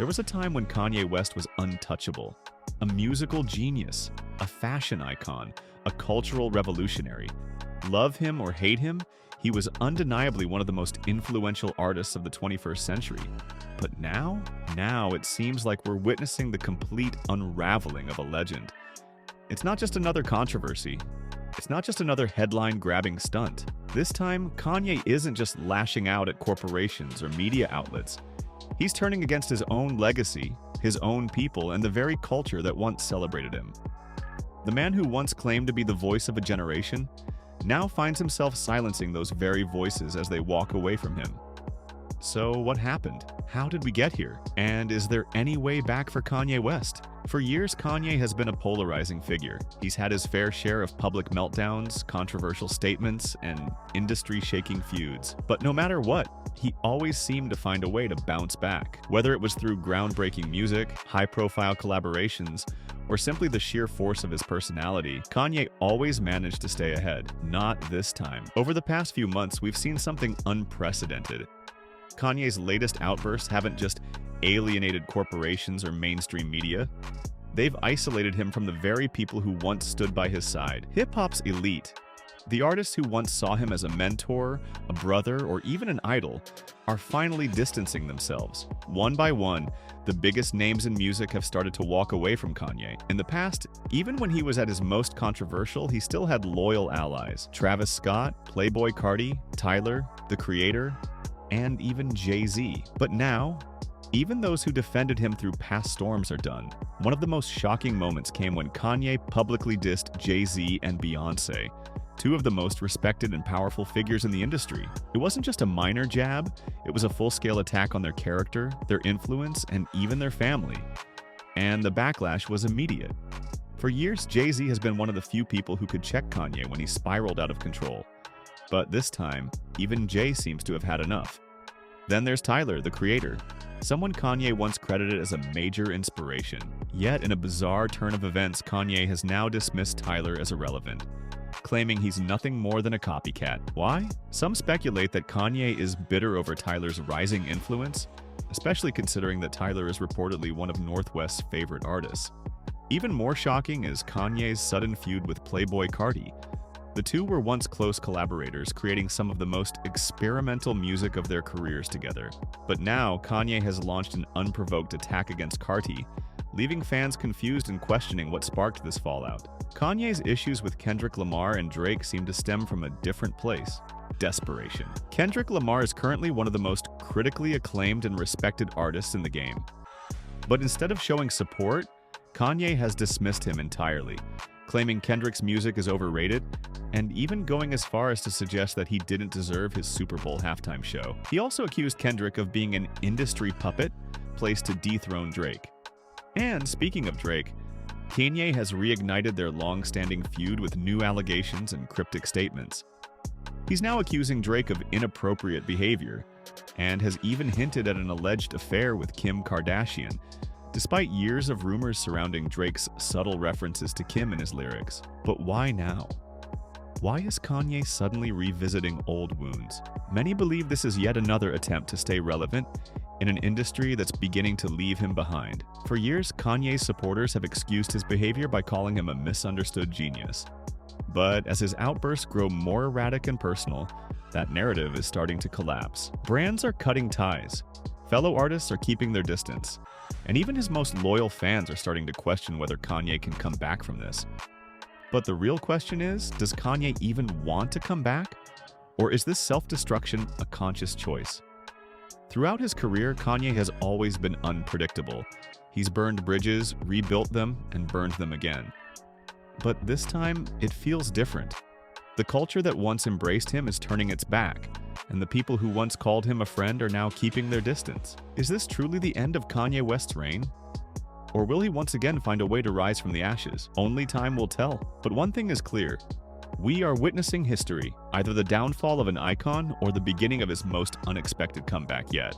There was a time when Kanye West was untouchable, a musical genius, a fashion icon, a cultural revolutionary. Love him or hate him, he was undeniably one of the most influential artists of the 21st century. But now it seems like we're witnessing the complete unraveling of a legend. It's not just another controversy. It's not just another headline-grabbing stunt. This time, Kanye isn't just lashing out at corporations or media outlets. He's turning against his own legacy, his own people, and the very culture that once celebrated him. The man who once claimed to be the voice of a generation now finds himself silencing those very voices as they walk away from him. So what happened? How did we get here? And is there any way back for Kanye West? For years, Kanye has been a polarizing figure. He's had his fair share of public meltdowns, controversial statements, and industry-shaking feuds. But no matter what, he always seemed to find a way to bounce back. Whether it was through groundbreaking music, high-profile collaborations, or simply the sheer force of his personality, Kanye always managed to stay ahead. Not this time. Over the past few months, we've seen something unprecedented. Kanye's latest outbursts haven't just alienated corporations or mainstream media. They've isolated him from the very people who once stood by his side. Hip-hop's elite, the artists who once saw him as a mentor, a brother, or even an idol, are finally distancing themselves. One by one, the biggest names in music have started to walk away from Kanye. In the past, even when he was at his most controversial, he still had loyal allies. Travis Scott, Playboi Carti, Tyler, The Creator, and even Jay-Z. But now, even those who defended him through past storms are done. One of the most shocking moments came when Kanye publicly dissed Jay-Z and Beyoncé, two of the most respected and powerful figures in the industry. It wasn't just a minor jab, it was a full-scale attack on their character, their influence, and even their family. And the backlash was immediate. For years, Jay-Z has been one of the few people who could check Kanye when he spiraled out of control. But this time, even Jay seems to have had enough. Then there's Tyler, The Creator, someone Kanye once credited as a major inspiration. Yet, in a bizarre turn of events, Kanye has now dismissed Tyler as irrelevant, claiming he's nothing more than a copycat. Why? Some speculate that Kanye is bitter over Tyler's rising influence, especially considering that Tyler is reportedly one of North West's favorite artists. Even more shocking is Kanye's sudden feud with Playboi Carti. The two were once close collaborators, creating some of the most experimental music of their careers together. But now, Kanye has launched an unprovoked attack against Carti, leaving fans confused and questioning what sparked this fallout. Kanye's issues with Kendrick Lamar and Drake seem to stem from a different place: desperation. Kendrick Lamar is currently one of the most critically acclaimed and respected artists in the game. But instead of showing support, Kanye has dismissed him entirely, claiming Kendrick's music is overrated, and even going as far as to suggest that he didn't deserve his Super Bowl halftime show. He also accused Kendrick of being an industry puppet placed to dethrone Drake. And speaking of Drake, Kanye has reignited their long-standing feud with new allegations and cryptic statements. He's now accusing Drake of inappropriate behavior, and has even hinted at an alleged affair with Kim Kardashian, despite years of rumors surrounding Drake's subtle references to Kim in his lyrics. But why now? Why is Kanye suddenly revisiting old wounds? Many believe this is yet another attempt to stay relevant in an industry that's beginning to leave him behind. For years, Kanye's supporters have excused his behavior by calling him a misunderstood genius. But as his outbursts grow more erratic and personal, that narrative is starting to collapse. Brands are cutting ties. Fellow artists are keeping their distance. And even his most loyal fans are starting to question whether Kanye can come back from this. But the real question is, does Kanye even want to come back? Or is this self-destruction a conscious choice? Throughout his career, Kanye has always been unpredictable. He's burned bridges, rebuilt them, and burned them again. But this time, it feels different. The culture that once embraced him is turning its back, and the people who once called him a friend are now keeping their distance. Is this truly the end of Kanye West's reign? Or will he once again find a way to rise from the ashes? Only time will tell. But one thing is clear: we are witnessing history, either the downfall of an icon or the beginning of his most unexpected comeback yet.